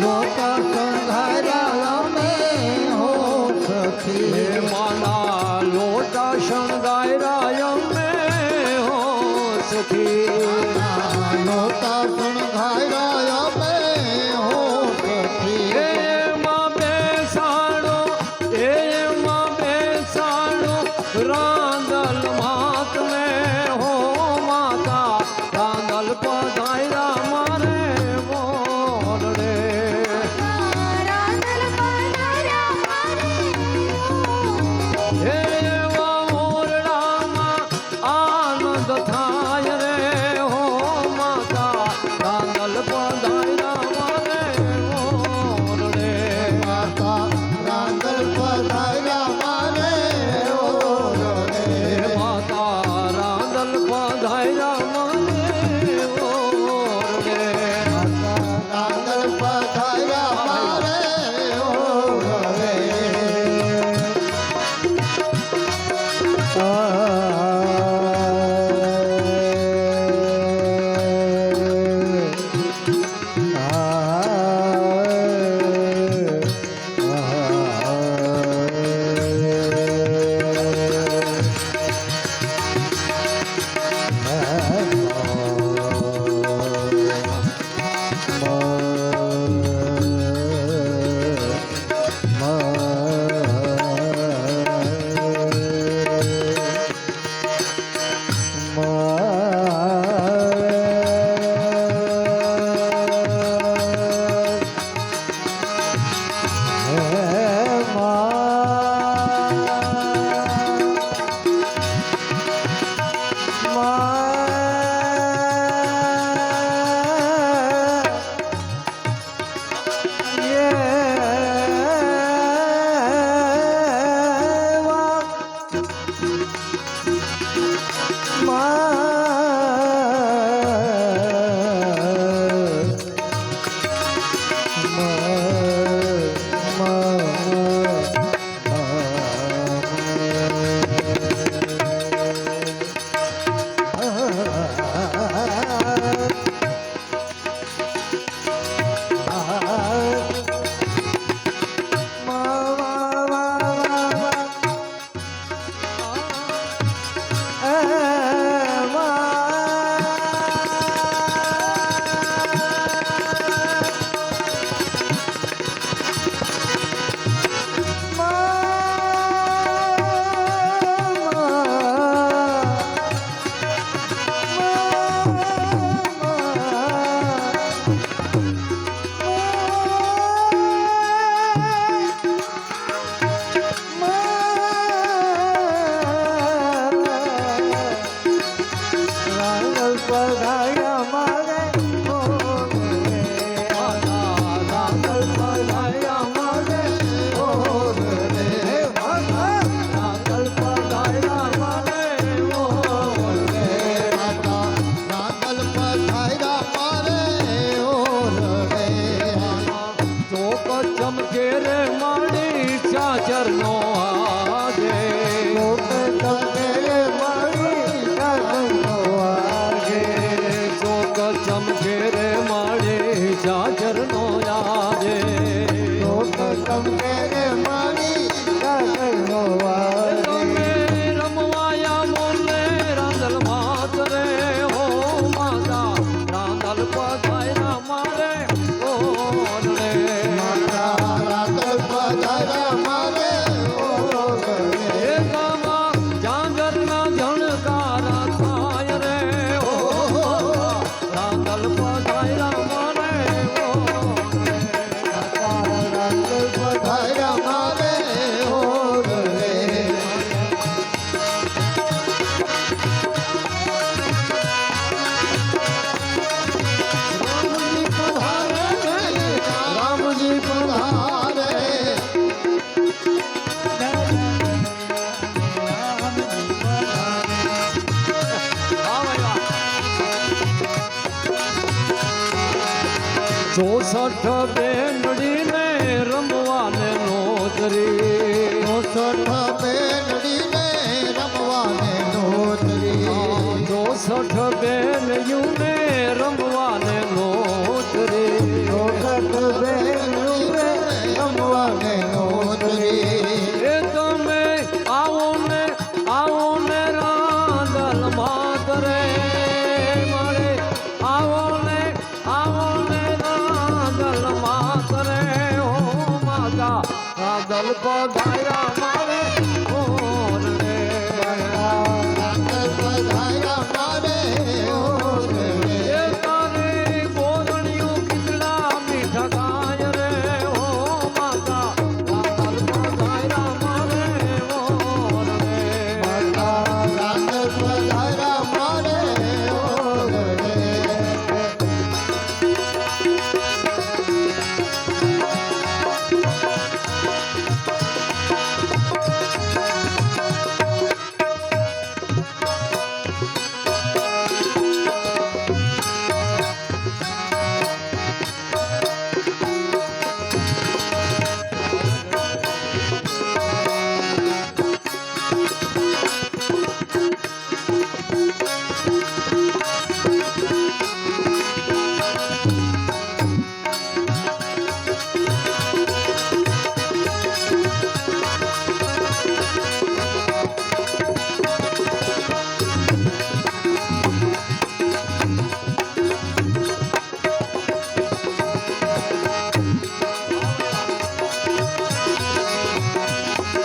લોટા સંધાર્યા અમે હો સખી માના લોટા શણગાર્યા અમે હો સખી લોટા સંધાર્યા અમે હો સખી એમાં બેસાડો રાંદલ માતને હો માતા રાંદલ પધાર્યા મારે મોરડે એવા મોરડામાં આનંદ થાય રે હો માતા રાંદલ પધાર્યા મારે મોરડે માતા રાંદલ પધાર્યા મારે ઓરડે માતા રાંદલ પધાર્યા મારે ઓરડે રાંદલ પધાર્યા મારે ઓરડે ચમકે રે માડી ચાચરનો આજે ચોક ચમકે રે માડી ચાચરનો આજે રમવાયા મોલે રાંદલ માત રે હો માતા રાંદલ પધાર્યા મારે ઓરડે જાંગરના જણકારા થાય રે હો રાંદલ પધાર્યા મારે રામજી પધારે ચોસઠ બેનડીને રમવાને નોતરી 64 બેનડીને રમવાને નોતરી 64 બેનયુને રમવાને નોતરી 64 બેન રાંદલ પધાર્યા મારે ઓર રે રાંદલ પધાર્યા મારે ઓર રે એ તારી બોરણિયું કેટલા મીઠા ગાય રે ઓ માતા રાંદલ પધાર્યા મારે ઓર રે રાંદલ પધાર્યા મારે ઓર રે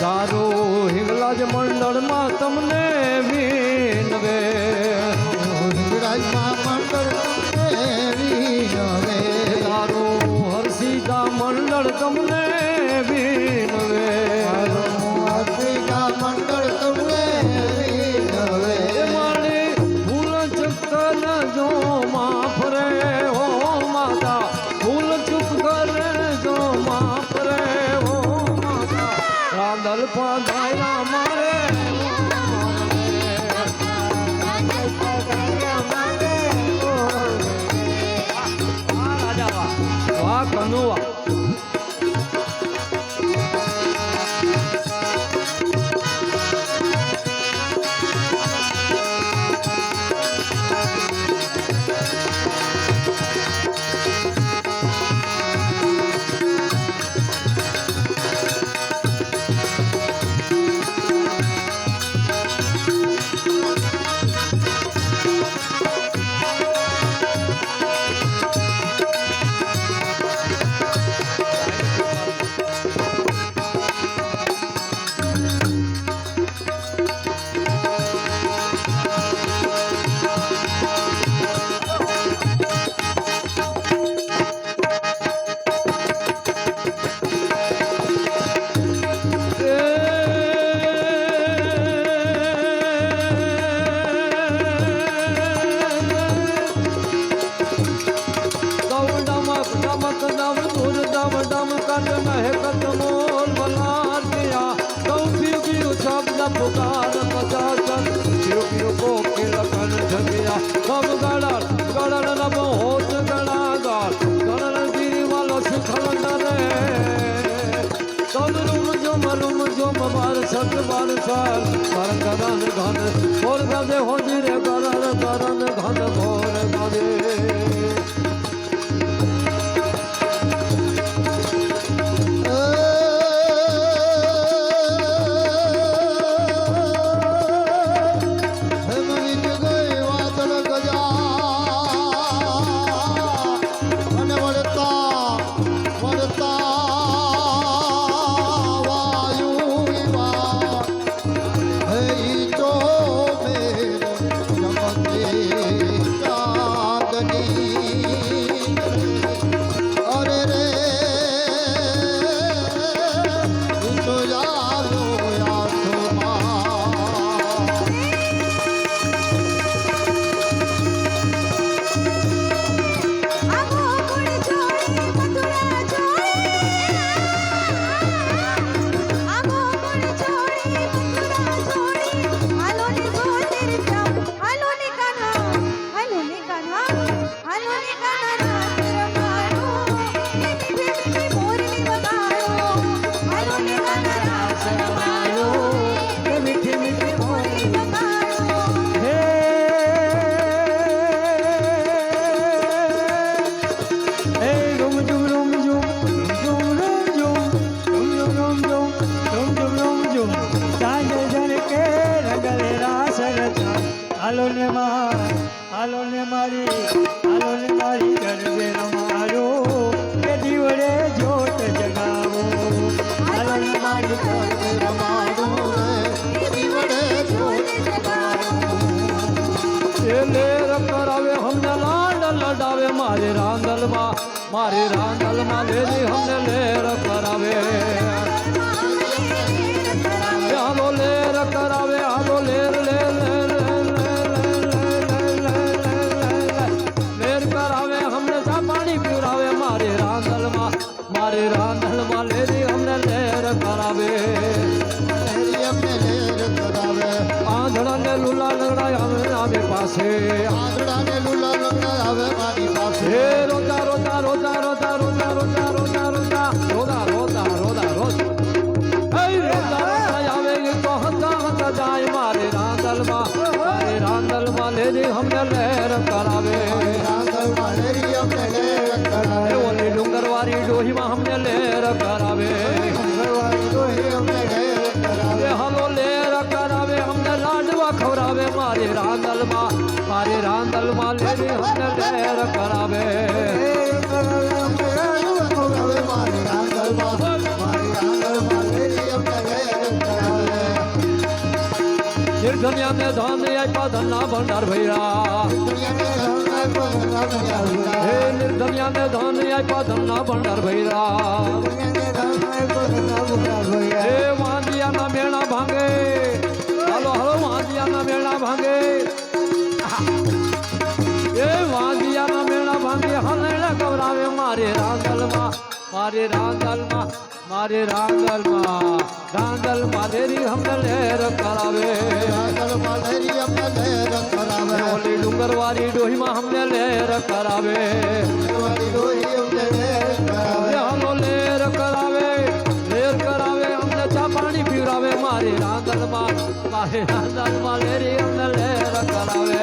તારું હિંગલાજ મંડળમાં તમને વિનવે હિંગરાજમાં મંડળ વિનવે તારું હર્ષિતા મંડળ તમને વિનવે હર્ષિતા મંડળ તમને વિનવે એ મારી ફૂલ ચક્કર જો માફ રે હો માતા ફૂલ ચૂપ કરે જો માફ રે હો માતા રાંદલ પધાર્યા મારે વાહ કનુવા પુકાર પચાસન પીઓ પીઓ કોકિલ કન જગ્યા કબ ગળલ ગળલ નબ હોત ગળા ગાલ ગળલ ગીરી વાલો શિખલ નરે તબ રૂમ જોમ બાર સત બાર સાલ કર કરન ઘન બોલ ગદે હોજી રે કરન કરન ઘન ભોર ગદે તો મેર માલેરી અમને લેર કરાવે હાલો લેર કરાવે હાલો લેર લેર લેર કરાવે અમને ચા પાણી પીવડાવે મારી રાંધણમાં લેરી અમને લેર કરાવે લેરી અમને લેર કરાવે આંધળાને લુલા લગડાય આવે પાસે આંધળાને લુલા લગડા આવે મારી પાસે હે રોતા રોતા રોતા રોતા રોતા રોતા રોતા રોતા રોતા રોતા રોતા રોતા હે રોતા રોતા આવે તો હતા હતા જાય મારે રાંધલમાં લેરી અમને લેર કરાવે રાંધણમાં લેરી અમને લેર કરાવે ઓલી ડુંગરવાળી ડોહીમાં અમને લેર કરાવે ડુંગરવાળી ડોહી અમને લેર કરાવે હાલો લેર કરાવે અમને લાડવા ખવડાવે મારી રાંધલમાં લેરી અમને લેર કરાવે મારી રાંધણમાં લેરી અમને લેર કરાવે નિર્ધન્યાને ધન આપ્યા ધનના ભંડાર ભૈરા હે નિર્ધન્યાને ધન આપ્યા ધનના ભંડાર ભૈરા હે વાંદિયાના મેળા ભાંગે હાલો હાલો વાંદિયાના મેળા ભાંગે એ વાંદિયાના મેળા ભાંગે હલેલા ગવરાવે મારી રાંધલમાં લેરી અમને લેર કરાવે ઓલી ડુંગરવાળી ડોહીમાં અમને લેર કરાવે હાલો લેર કરાવે અમને ચા પાણી પીવડાવે મારી રાંધલમાં લેરી અમને લેર કરાવે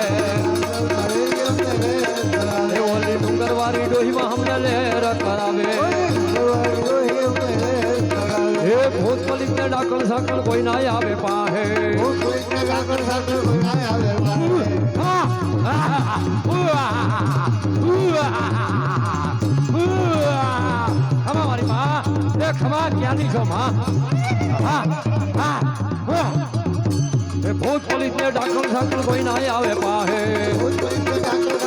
ઓલી ડુંગરવાળી ડોહીમાં અમને લેર કરાવે હે ભૂત પલિત ને ડાકણ સાકણ કોઈ ના આવે પાહે ખમા મારી માં એ ખમા ક્યાંની છો માં એ ભૂત પલિત ને ડાકણ સાકણ કોઈ ના આવે પાહે ભૂત પલિત ને ડાકણ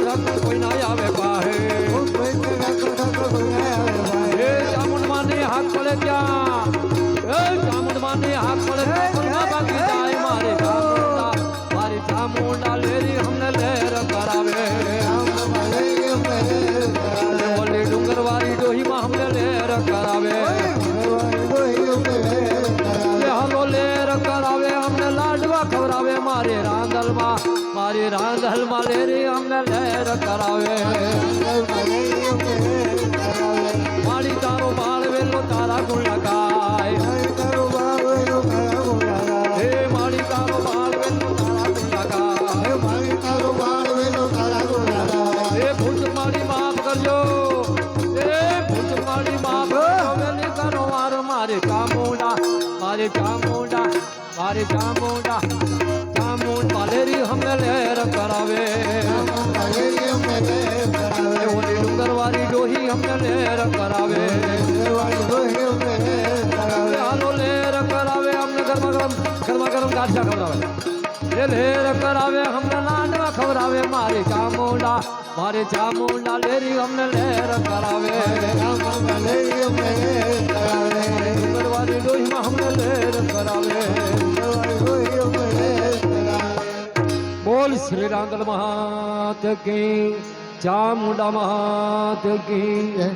સાકણ કોઈ ના આવે પાહે ચામુંડમાની હાથ પડે ત્યાં ચામુંડમાની હાથ પડે બાકી જાય મારી ચામુંડા લેરી અમને લેર કરાવે ઓલી ડુંગરવાળી ડોહીમાં અમને લેર કરાવે હાલો લેર કરાવે અમને લાડવા ખવડાવે મારી રાંધલમાં લેરી અમને લેર કરાવે મારી તારો બાળ વેલો તારા ગુણ લગાય હે મારી તારો બાળ વેલો તારા ગુણ લગાય હે ભૂત મારી માફ કરજો હે ભૂત મારી માફ કરજો વેલી કરો વાર મારી ચામુંડા લેરી અમને લેર કરાવે ઓલી ડુંગરવાળી ડોહી અમને લેર કરાવે હાલો લેર કરાવે અમને ગરમા ગરમ ગાંઠિયા ખવડાવે એ લેર કરાવે અમને લાડવા ખવડાવે મારી ચામુંડા લેરી અમને લેર કરાવે ડુંગરવાળી ડોહીમાં અમને લેર કરાવે બોલ શ્રી રાંધલ મહાત કી ચામુંડા મહાત કી